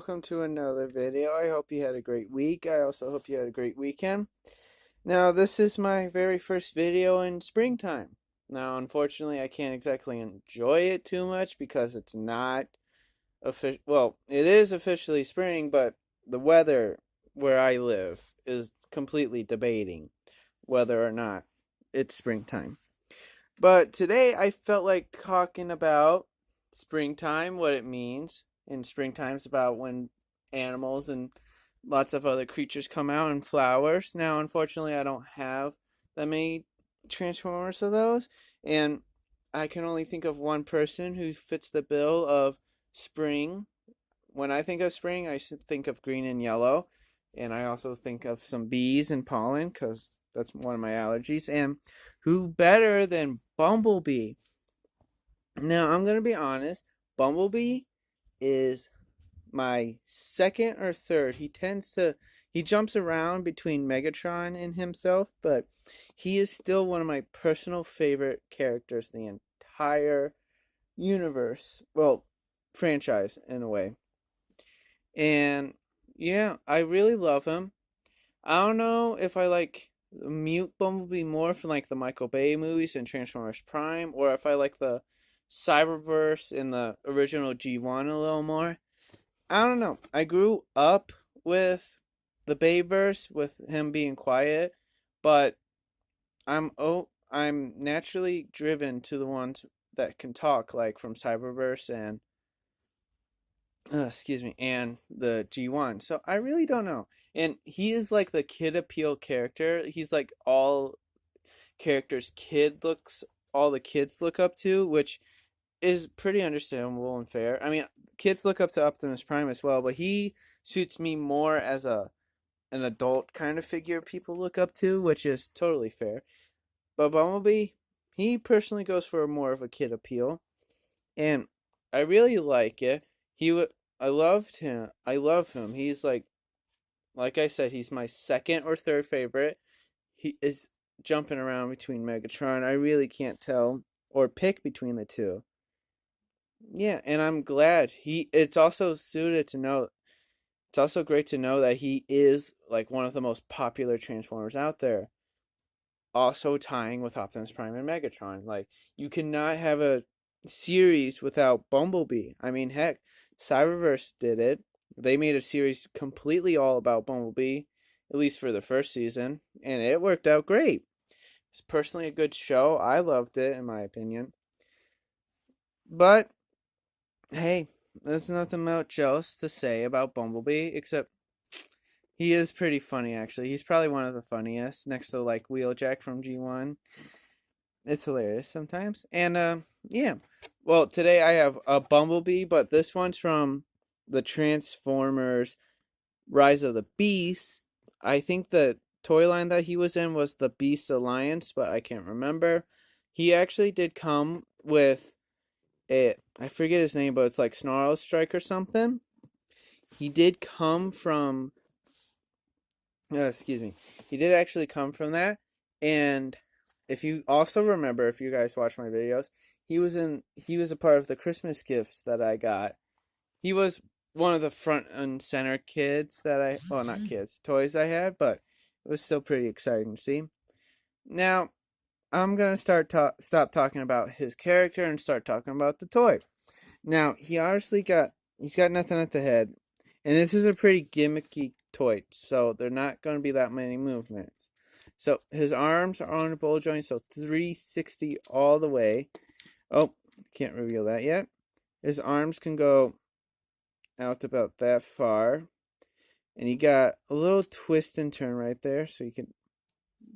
welcome to another video. I hope you had a great week. I also hope you had a great weekend. Now, this is my very first video in springtime. Now, unfortunately, I can't exactly enjoy it too much because it's not official. Well, it is officially spring, but the weather where I live is completely debating whether or not it's springtime. But today I felt like talking about springtime, what it means. And springtime's about when animals and lots of other creatures come out and flowers. Now, unfortunately, I don't have that many Transformers of those. And I can only think of one person who fits the bill of spring. When I think of spring, I think of green and yellow. And I also think of some bees and pollen because that's one of my allergies. And who better than Bumblebee? Now, I'm going to be honest. Bumblebee is my second or third. He jumps around between Megatron and himself, but he is still one of my personal favorite characters in the entire universe. Well, franchise in a way. And yeah, I really love him. I don't know if I like Mute Bumblebee more from like the Michael Bay movies and Transformers Prime, or if I like the Cyberverse in the original G1 a little more. I don't know. I grew up with the Bayverse with him being quiet, but I'm naturally driven to the ones that can talk, like from Cyberverse and and the G1. So I really don't know. And he is like the kid appeal character. He's like all all the kids look up to, which is pretty understandable and fair. I mean, kids look up to Optimus Prime as well, but he suits me more as an adult kind of figure people look up to, which is totally fair. But Bumblebee, he personally goes for more of a kid appeal, and I really like it. I loved him. I love him. He's like I said, he's my second or third favorite. He is jumping around between Megatron. I really can't tell or pick between the two. Yeah, and I'm glad it's also suited to know it's also great to know that he is like one of the most popular Transformers out there. Also tying with Optimus Prime and Megatron. Like you cannot have a series without Bumblebee. I mean, heck, Cyberverse did it. They made a series completely all about Bumblebee, at least for the first season, and it worked out great. It's personally a good show. I loved it in my opinion. But hey, there's nothing much else to say about Bumblebee except he is pretty funny, actually. He's probably one of the funniest, next to like Wheeljack from G1. It's hilarious sometimes. And yeah. Well, today I have a Bumblebee, but this one's from the Transformers Rise of the Beast. I think the toy line that he was in was the Beast Alliance, but I can't remember. He actually did come with I forget his name, but it's like Snarl Strike or something. He did come from excuse me. He did actually come from that. And if you also remember, if you guys watch my videos, he was a part of the Christmas gifts that I got. He was one of the front and center kids not kids, toys I had, but it was still pretty exciting to see. Now, I'm going to stop talking about his character and start talking about the toy. Now, he's got nothing at the head, and this is a pretty gimmicky toy, so there are not going to be that many movements. So his arms are on a ball joint, so 360 all the way. Oh, can't reveal that yet. His arms can go out about that far, and you got a little twist and turn right there, so you can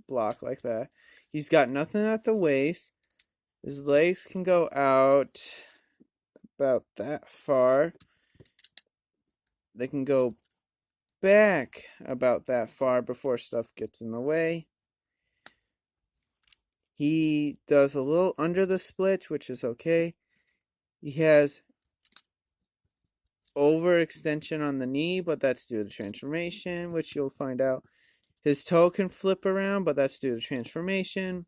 block like that. He's got nothing at the waist. His legs can go out about that far. They can go back about that far before stuff gets in the way. He does a little under the split, which is okay. He has overextension on the knee, but that's due to transformation, which you'll find out. His toe can flip around, but that's due to transformation.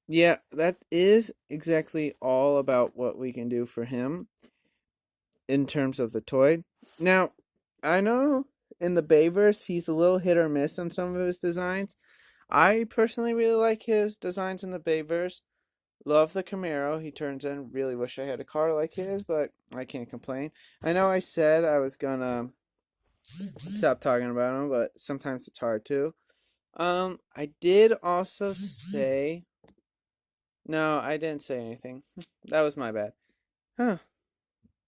Yeah, that is exactly all about what we can do for him in terms of the toy. Now, I know in the Bayverse he's a little hit or miss on some of his designs. I personally really like his designs in the Bayverse. Love the Camaro he turns in. Really wish I had a car like his, but I can't complain. I know I said I was gonna stop talking about him, but sometimes it's hard to. I did also say no, I didn't say anything. That was my bad. Huh.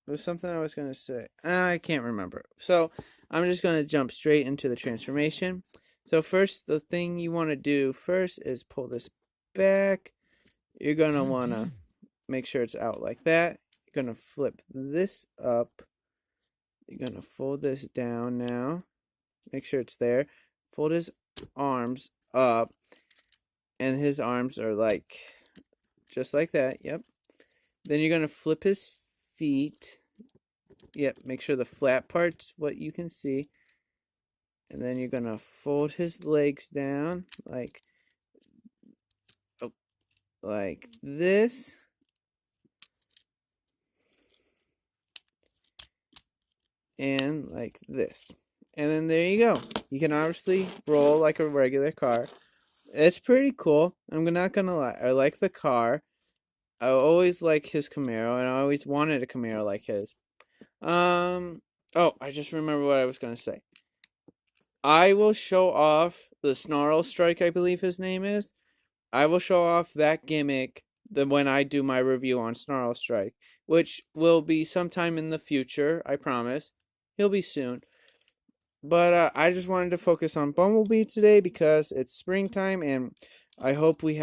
There was something I was gonna say. I can't remember. So I'm just gonna jump straight into the transformation. So first, the thing you want to do first is pull this back. You're gonna wanna make sure it's out like that. You're gonna flip this up. You're gonna fold this down now. Make sure it's there. Fold his arms up, and his arms are like just like that. Yep. Then you're gonna flip his feet. Yep. Make sure the flat part's what you can see. And then you're gonna fold his legs down like this. And like this. And then there you go. You can obviously roll like a regular car. It's pretty cool. I'm not gonna lie. I like the car. I always like his Camaro, and I always wanted a Camaro like his. Oh, I just remember what I was gonna say. I will show off the Snarl Strike, I believe his name is. I will show off that gimmick when I do my review on Snarl Strike, which will be sometime in the future, I promise. He'll be soon. But I just wanted to focus on Bumblebee today because it's springtime, and I hope we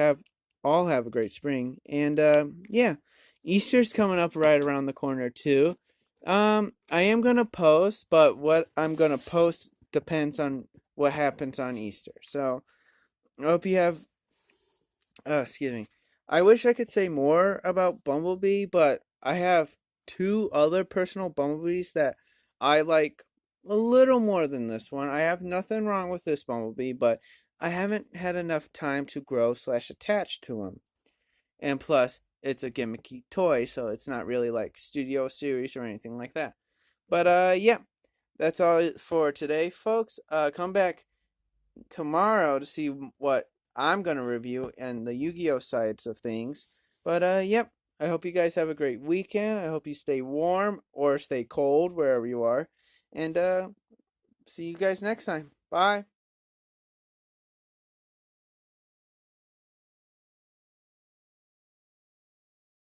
all have a great spring. And yeah, Easter's coming up right around the corner too. I am gonna post, but what I'm gonna post depends on what happens on Easter. So I hope you have. Excuse me. I wish I could say more about Bumblebee, but I have two other personal Bumblebees that I like a little more than this one. I have nothing wrong with this Bumblebee, but I haven't had enough time to grow slash attach to him. And plus, it's a gimmicky toy, so it's not really like Studio Series or anything like that. But yeah, that's all for today, folks. Come back tomorrow to see what I'm gonna review and the Yu-Gi-Oh sides of things. But yep. I hope you guys have a great weekend. I hope you stay warm or stay cold wherever you are. And see you guys next time. Bye.